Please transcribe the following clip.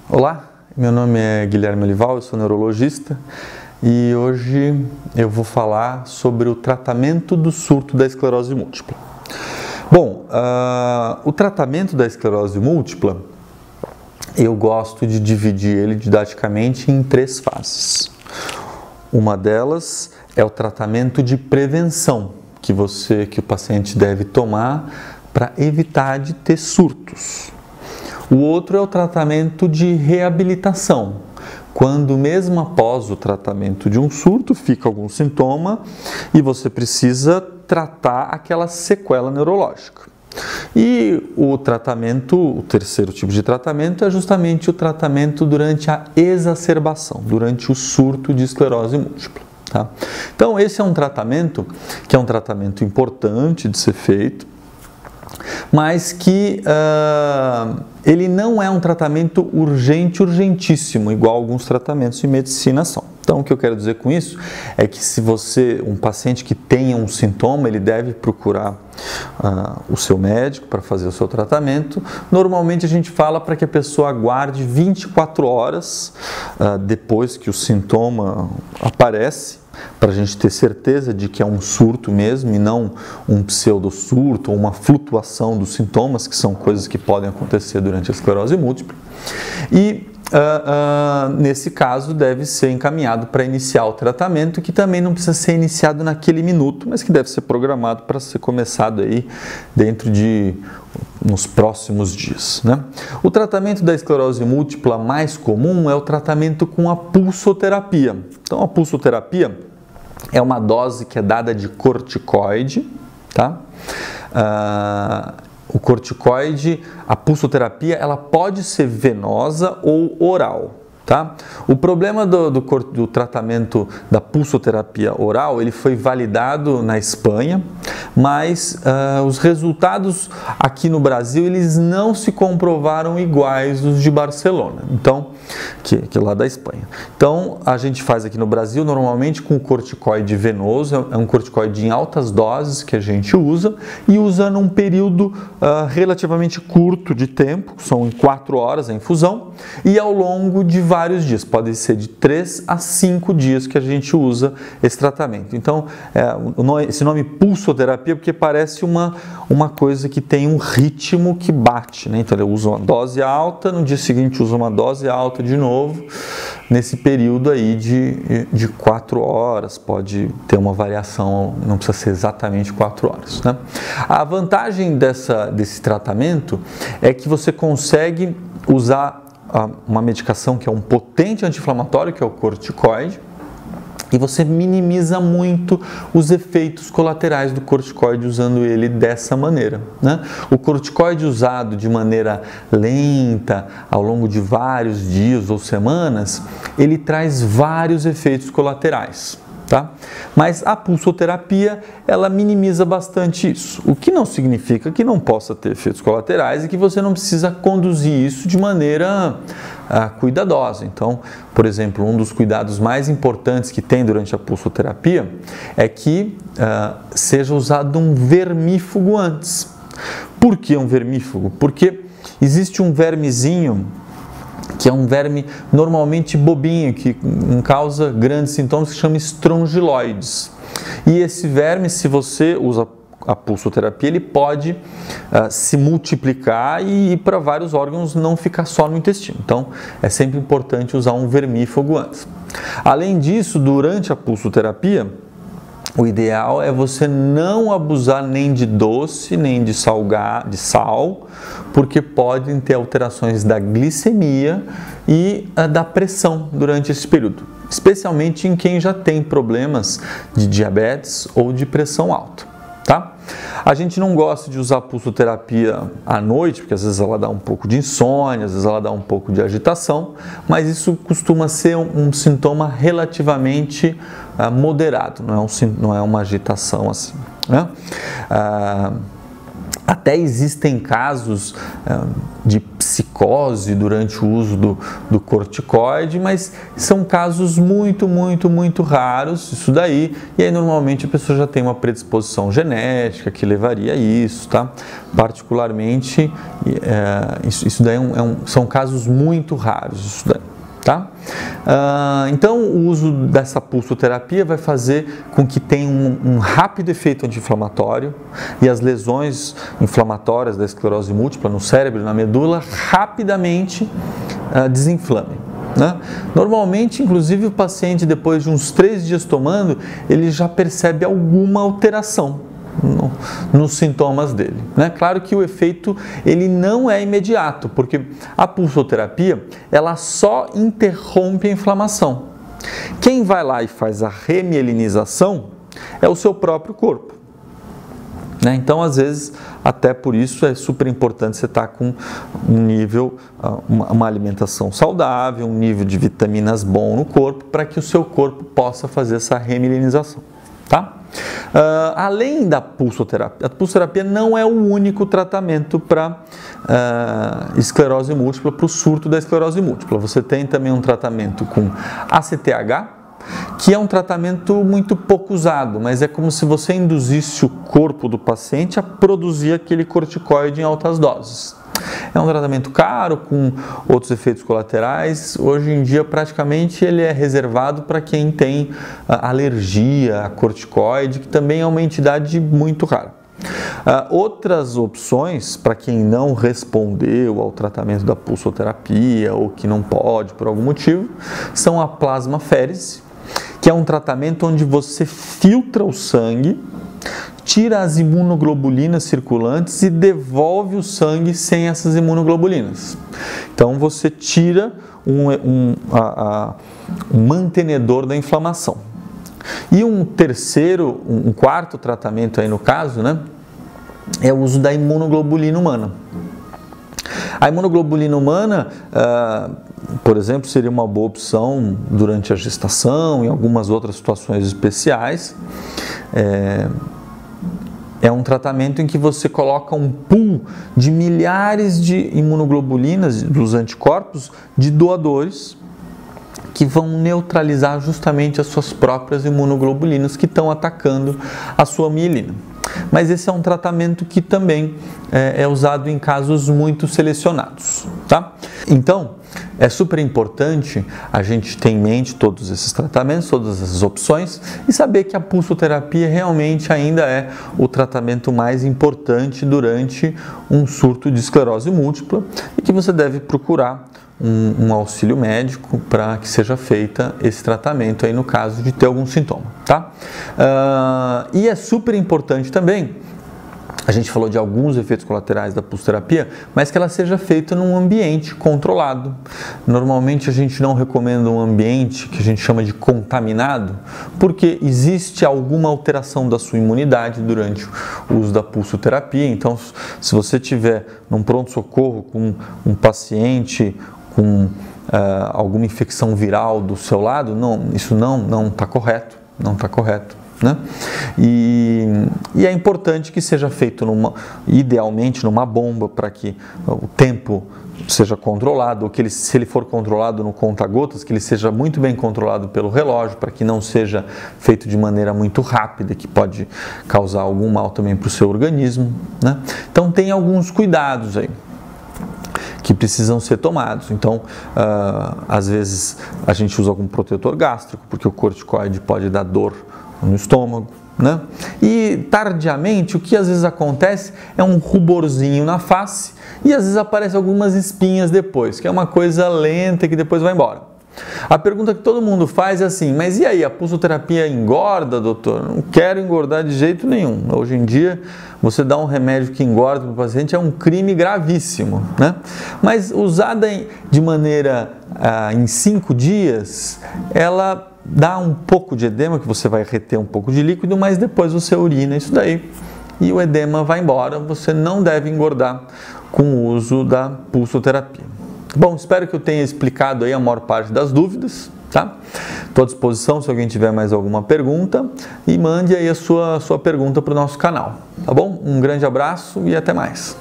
Olá, meu nome é Guilherme Olival, eu sou neurologista e hoje eu vou falar sobre o tratamento do surto da esclerose múltipla. Bom, o tratamento da esclerose múltipla, eu gosto de dividir ele didaticamente em 3 fases. Uma delas é o tratamento de prevenção que o paciente deve tomar para evitar de ter surtos. O outro é o tratamento de reabilitação, quando mesmo após o tratamento de um surto fica algum sintoma e você precisa tratar aquela sequela neurológica. E o terceiro tipo de tratamento é justamente o tratamento durante a exacerbação, durante o surto de esclerose múltipla. Tá? Então esse é um tratamento que é um tratamento importante de ser feito, mas que ele não é um tratamento urgentíssimo, igual alguns tratamentos de medicina são. Então, o que eu quero dizer com isso é que se um paciente que tenha um sintoma, ele deve procurar o seu médico para fazer o seu tratamento. Normalmente a gente fala para que a pessoa aguarde 24 horas depois que o sintoma aparece, para a gente ter certeza de que é um surto mesmo e não um pseudo-surto ou uma flutuação dos sintomas, que são coisas que podem acontecer durante a esclerose múltipla. E nesse caso deve ser encaminhado para iniciar o tratamento, que também não precisa ser iniciado naquele minuto, mas que deve ser programado para ser começado aí nos próximos dias, né? O tratamento da esclerose múltipla mais comum é o tratamento com a pulsoterapia. Então a pulsoterapia é uma dose que é dada de corticoide, tá? O corticoide, a pulsoterapia, ela pode ser venosa ou oral, tá? O problema do tratamento da pulsoterapia oral, ele foi validado na Espanha, mas os resultados aqui no Brasil, eles não se comprovaram iguais os de Barcelona, então, que é lá da Espanha. Então, a gente faz aqui no Brasil, normalmente com o corticoide venoso, é um corticoide em altas doses que a gente usa, e usa num período relativamente curto de tempo, são 4 horas a infusão, e ao longo de vários dias, pode ser de 3 a 5 dias que a gente usa esse tratamento. Então, esse nome pulsoterapia, porque parece uma coisa que tem um ritmo que bate, né? Então, ele usa uma dose alta, no dia seguinte usa uma dose alta de novo, nesse período aí de 4 horas, pode ter uma variação, não precisa ser exatamente 4 horas, né? A vantagem desse tratamento é que você consegue usar uma medicação que é um potente anti-inflamatório, que é o corticoide, e você minimiza muito os efeitos colaterais do corticoide usando ele dessa maneira, né? O corticoide usado de maneira lenta, ao longo de vários dias ou semanas, ele traz vários efeitos colaterais, tá? Mas a pulsoterapia, ela minimiza bastante isso, o que não significa que não possa ter efeitos colaterais e que você não precisa conduzir isso de maneira cuidadosa. Então, por exemplo, um dos cuidados mais importantes que tem durante a pulsoterapia é que seja usado um vermífugo antes. Por que um vermífugo? Porque existe um vermezinho que é um verme normalmente bobinho, que não causa grandes sintomas, que se chama estrongiloides. E esse verme, se você usa a pulsoterapia, ele pode se multiplicar e ir para vários órgãos, não ficar só no intestino. Então, é sempre importante usar um vermífugo antes. Além disso, durante a pulsoterapia, o ideal é você não abusar nem de doce, nem de sal, porque podem ter alterações da glicemia e da pressão durante esse período, especialmente em quem já tem problemas de diabetes ou de pressão alta, tá? A gente não gosta de usar pulsoterapia à noite, porque às vezes ela dá um pouco de insônia, às vezes ela dá um pouco de agitação, mas isso costuma ser um sintoma relativamente moderado, não é uma agitação assim, né? Até existem casos de psicose durante o uso do corticoide, mas são casos muito raros, isso daí, e aí normalmente a pessoa já tem uma predisposição genética que levaria a isso, tá? Particularmente, isso daí são casos muito raros, isso daí. Tá? Então, o uso dessa pulsoterapia vai fazer com que tenha um rápido efeito anti-inflamatório e as lesões inflamatórias da esclerose múltipla no cérebro e na medula rapidamente desinflamem. Né? Normalmente, inclusive, o paciente, depois de uns 3 dias tomando, ele já percebe alguma alteração nos sintomas dele, né? Claro que o efeito ele não é imediato, porque a pulsoterapia ela só interrompe a inflamação. Quem vai lá e faz a remielinização é o seu próprio corpo, né? Então, às vezes, até por isso é super importante você estar com um nível, uma alimentação saudável, um nível de vitaminas bom no corpo, para que o seu corpo possa fazer essa remielinização, tá? Além da pulsoterapia, a pulsoterapia não é o único tratamento para esclerose múltipla, para o surto da esclerose múltipla. Você tem também um tratamento com ACTH, que é um tratamento muito pouco usado, mas é como se você induzisse o corpo do paciente a produzir aquele corticoide em altas doses. É um tratamento caro, com outros efeitos colaterais. Hoje em dia, praticamente, ele é reservado para quem tem alergia a corticoide, que também é uma entidade muito rara. Outras opções, para quem não respondeu ao tratamento da pulsoterapia ou que não pode por algum motivo, são a plasmaférese, que é um tratamento onde você filtra o sangue, tira as imunoglobulinas circulantes e devolve o sangue sem essas imunoglobulinas. Então você tira um mantenedor da inflamação. E um quarto tratamento aí no caso, né, é o uso da imunoglobulina humana. A imunoglobulina humana, por exemplo, seria uma boa opção durante a gestação, em algumas outras situações especiais. É um tratamento em que você coloca um pool de milhares de imunoglobulinas, dos anticorpos, de doadores, que vão neutralizar justamente as suas próprias imunoglobulinas que estão atacando a sua mielina. Mas esse é um tratamento que também é usado em casos muito selecionados, tá? Então, é super importante a gente ter em mente todos esses tratamentos, todas essas opções e saber que a pulsoterapia realmente ainda é o tratamento mais importante durante um surto de esclerose múltipla e que você deve procurar um auxílio médico para que seja feita esse tratamento aí no caso de ter algum sintoma, tá? E é super importante também, a gente falou de alguns efeitos colaterais da pulsoterapia, mas que ela seja feita num ambiente controlado. Normalmente a gente não recomenda um ambiente que a gente chama de contaminado, porque existe alguma alteração da sua imunidade durante o uso da pulsoterapia. Então, se você tiver num pronto-socorro com um paciente com alguma infecção viral do seu lado, isso não está correto, não está correto. Né? E é importante que seja feito idealmente numa bomba para que o tempo seja controlado, ou que se ele for controlado no conta-gotas, que ele seja muito bem controlado pelo relógio, para que não seja feito de maneira muito rápida, que pode causar algum mal também para o seu organismo, né? Então tem alguns cuidados aí que precisam ser tomados. Então, às vezes a gente usa algum protetor gástrico, porque o corticoide pode dar dor no estômago, né? E tardiamente o que às vezes acontece é um ruborzinho na face e às vezes aparecem algumas espinhas depois, que é uma coisa lenta que depois vai embora. A pergunta que todo mundo faz é assim: mas e aí, a pulsoterapia engorda, doutor? Não quero engordar de jeito nenhum. Hoje em dia, você dá um remédio que engorda para o paciente é um crime gravíssimo, né? Mas usada de maneira em 5 dias, ela dá um pouco de edema, que você vai reter um pouco de líquido, mas depois você urina isso daí e o edema vai embora. Você não deve engordar com o uso da pulsoterapia. Bom, espero que eu tenha explicado aí a maior parte das dúvidas, tá? Estou à disposição se alguém tiver mais alguma pergunta e mande aí a sua pergunta para o nosso canal, tá bom? Um grande abraço e até mais.